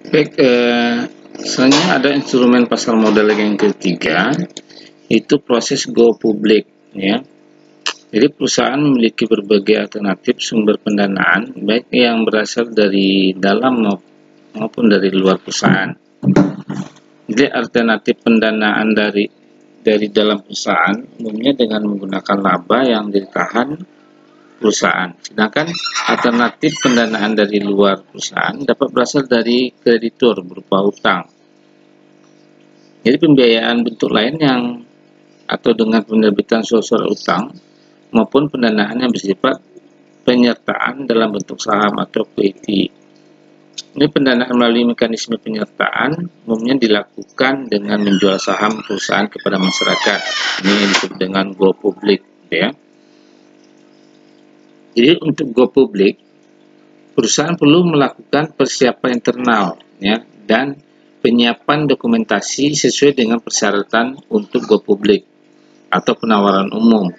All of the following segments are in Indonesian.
Baik, selanjutnya ada instrumen pasar modal yang ketiga, itu proses go public, ya. Jadi perusahaan memiliki berbagai alternatif sumber pendanaan, baik yang berasal dari dalam maupun dari luar perusahaan. Jadi alternatif pendanaan dari dalam perusahaan umumnya dengan menggunakan laba yang ditahan perusahaan. Sedangkan alternatif pendanaan dari luar perusahaan dapat berasal dari kreditur berupa utang. Jadi pembiayaan bentuk lain yang atau dengan penerbitan surat utang maupun pendanaan yang bersifat penyertaan dalam bentuk saham atau equity. Ini pendanaan melalui mekanisme penyertaan umumnya dilakukan dengan menjual saham perusahaan kepada masyarakat. Ini disebut dengan go public, ya. Jadi untuk go public, perusahaan perlu melakukan persiapan internal, ya, dan penyiapan dokumentasi sesuai dengan persyaratan untuk go public atau penawaran umum.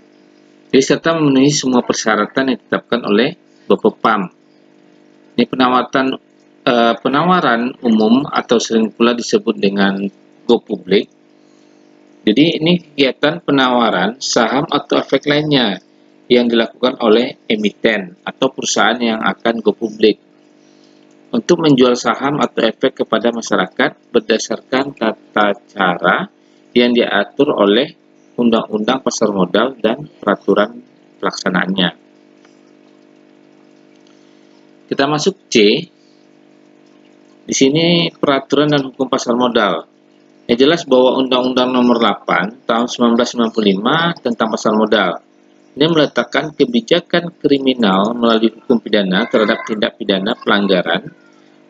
Jadi serta memenuhi semua persyaratan yang ditetapkan oleh BPOM. Ini penawaran umum atau sering pula disebut dengan go public. Jadi ini kegiatan penawaran saham atau efek lainnya yang dilakukan oleh emiten atau perusahaan yang akan go public untuk menjual saham atau efek kepada masyarakat berdasarkan tata cara yang diatur oleh Undang-Undang Pasar Modal dan peraturan pelaksanaannya. Kita masuk C. Di sini peraturan dan hukum pasar modal. Yang jelas bahwa Undang-Undang Nomor 8 Tahun 1995 tentang pasar modal ini meletakkan kebijakan kriminal melalui hukum pidana terhadap tindak pidana pelanggaran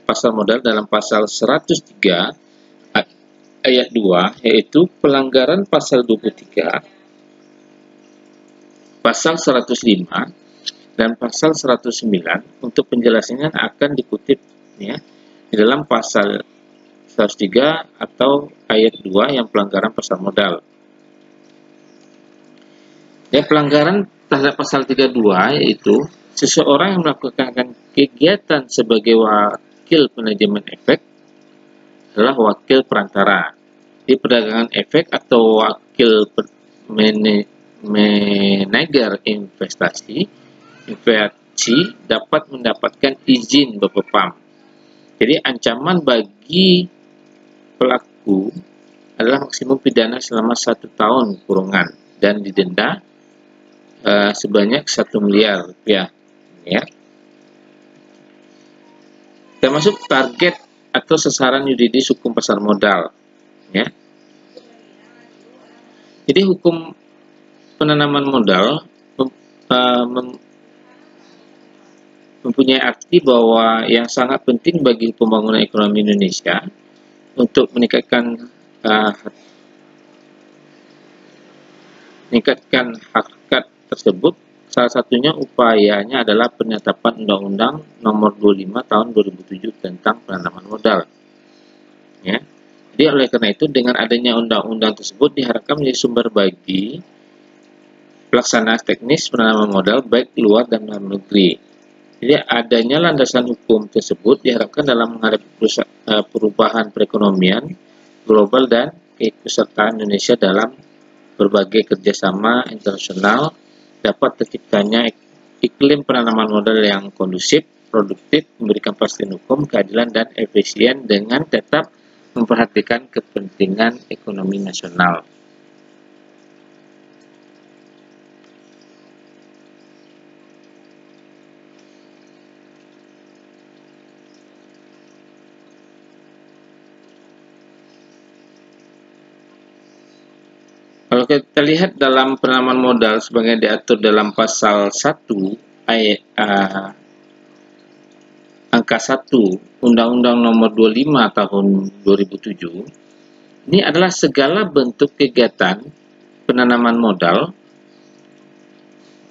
pasar modal dalam pasal 103 ayat 2, yaitu pelanggaran pasal 23, pasal 105, dan pasal 109. Untuk penjelasannya akan dikutip, ya, di dalam pasal 103 atau ayat 2 yang pelanggaran pasar modal. Ya, pelanggaran terhadap pasal 32 yaitu seseorang yang melakukan kegiatan sebagai wakil manajemen efek adalah wakil perantara. Di perdagangan efek atau wakil manajer investasi dapat mendapatkan izin BPOM. Jadi ancaman bagi pelaku adalah maksimum pidana selama 1 tahun kurungan dan didenda sebanyak 1 miliar rupiah, ya. Termasuk target atau sasaran yuridis hukum pasar modal, ya. Jadi hukum penanaman modal mempunyai arti bahwa yang sangat penting bagi pembangunan ekonomi Indonesia untuk meningkatkan hakikat tersebut. Salah satunya upayanya adalah penetapan Undang-Undang Nomor 25 Tahun 2007 tentang penanaman modal, ya. Jadi oleh karena itu dengan adanya undang-undang tersebut diharapkan menjadi sumber bagi pelaksanaan teknis penanaman modal baik luar dan dalam negeri. Jadi adanya landasan hukum tersebut diharapkan dalam menghadapi perubahan perekonomian global dan keikutsertaan Indonesia dalam berbagai kerjasama internasional dapat terciptanya iklim penanaman modal yang kondusif, produktif, memberikan kepastian hukum, keadilan, dan efisien dengan tetap memperhatikan kepentingan ekonomi nasional. Kalau kita lihat dalam penanaman modal sebagai diatur dalam pasal 1 ayat angka 1 Undang-Undang Nomor 25 Tahun 2007, ini adalah segala bentuk kegiatan penanaman modal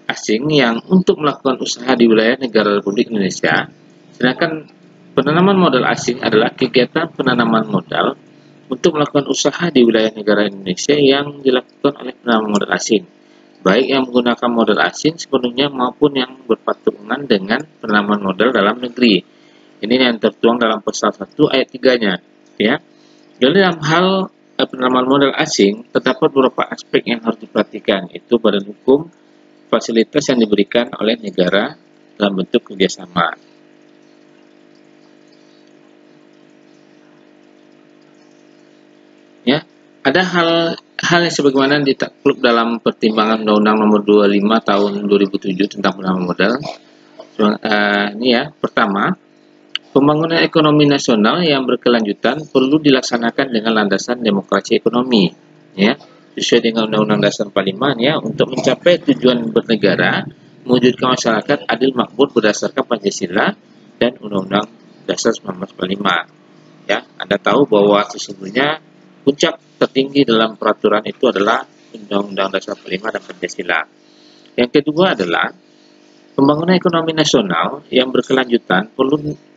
asing yang untuk melakukan usaha di wilayah negara Republik Indonesia. Sedangkan penanaman modal asing adalah kegiatan penanaman modal untuk melakukan usaha di wilayah negara Indonesia yang dilakukan oleh penanaman modal asing, baik yang menggunakan modal asing sepenuhnya maupun yang berpatungan dengan penanaman modal dalam negeri. Ini yang tertuang dalam pasal 1 ayat 3-nya, ya. Jadi dalam hal penanaman modal asing, terdapat beberapa aspek yang harus diperhatikan, itu badan hukum, fasilitas yang diberikan oleh negara dalam bentuk kerjasama. Ya, ada hal yang sebagaimana ditakluk dalam pertimbangan Undang-Undang Nomor 25 Tahun 2007 tentang penanaman modal. Ini ya, pertama, pembangunan ekonomi nasional yang berkelanjutan perlu dilaksanakan dengan landasan demokrasi ekonomi, ya, sesuai dengan Undang-Undang Dasar 45, ya, untuk mencapai tujuan bernegara, mewujudkan masyarakat adil makmur berdasarkan Pancasila dan Undang-Undang Dasar 1945. Ya, Anda tahu bahwa sesungguhnya puncak tertinggi dalam peraturan itu adalah Undang-Undang Dasar 45 dan Pancasila. Yang kedua adalah pembangunan ekonomi nasional yang berkelanjutan perlu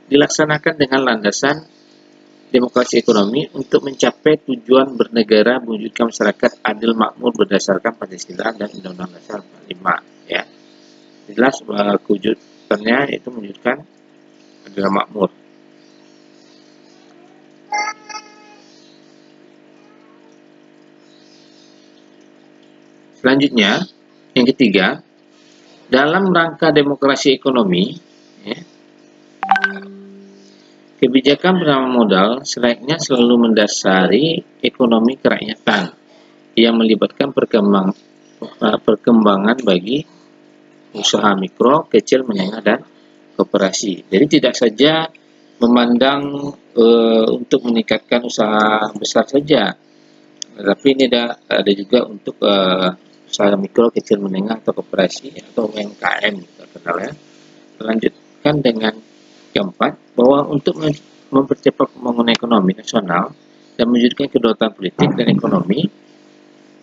dilaksanakan dengan landasan demokrasi ekonomi untuk mencapai tujuan bernegara mewujudkan masyarakat adil makmur berdasarkan Pancasila dan Undang-Undang Dasar 45. Ya, jelas kewujudannya itu mewujudkan adil makmur. Selanjutnya, yang ketiga, dalam rangka demokrasi ekonomi, ya, kebijakan penanaman modal selayaknya selalu mendasari ekonomi kerakyatan yang melibatkan perkembangan bagi usaha mikro, kecil, menengah, dan koperasi. Jadi tidak saja memandang untuk meningkatkan usaha besar saja, tapi ini ada juga untuk usaha mikro, kecil, menengah, atau koperasi atau UMKM kita kenal, ya. Lanjutkan dengan keempat, bahwa untuk mempercepat pembangunan ekonomi nasional dan mewujudkan kedaulatan politik dan ekonomi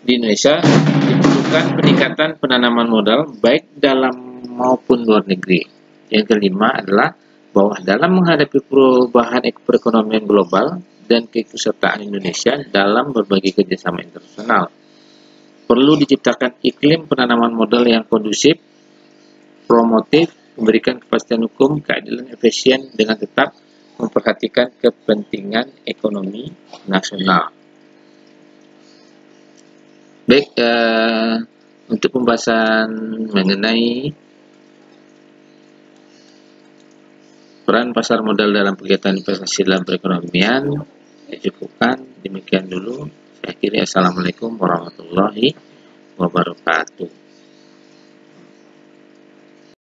di Indonesia diperlukan peningkatan penanaman modal baik dalam maupun luar negeri. Yang kelima adalah bahwa dalam menghadapi perubahan perekonomian global dan keikutsertaan Indonesia dalam berbagai kerjasama internasional, perlu diciptakan iklim penanaman modal yang kondusif, promotif, memberikan kepastian hukum, keadilan, efisien, dengan tetap memperhatikan kepentingan ekonomi nasional. Baik, untuk pembahasan mengenai peran pasar modal dalam kegiatan investasi dalam perekonomian dicukupkan. Demikian dulu. Saya akhiri. Assalamualaikum warahmatullahi wabarakatuh.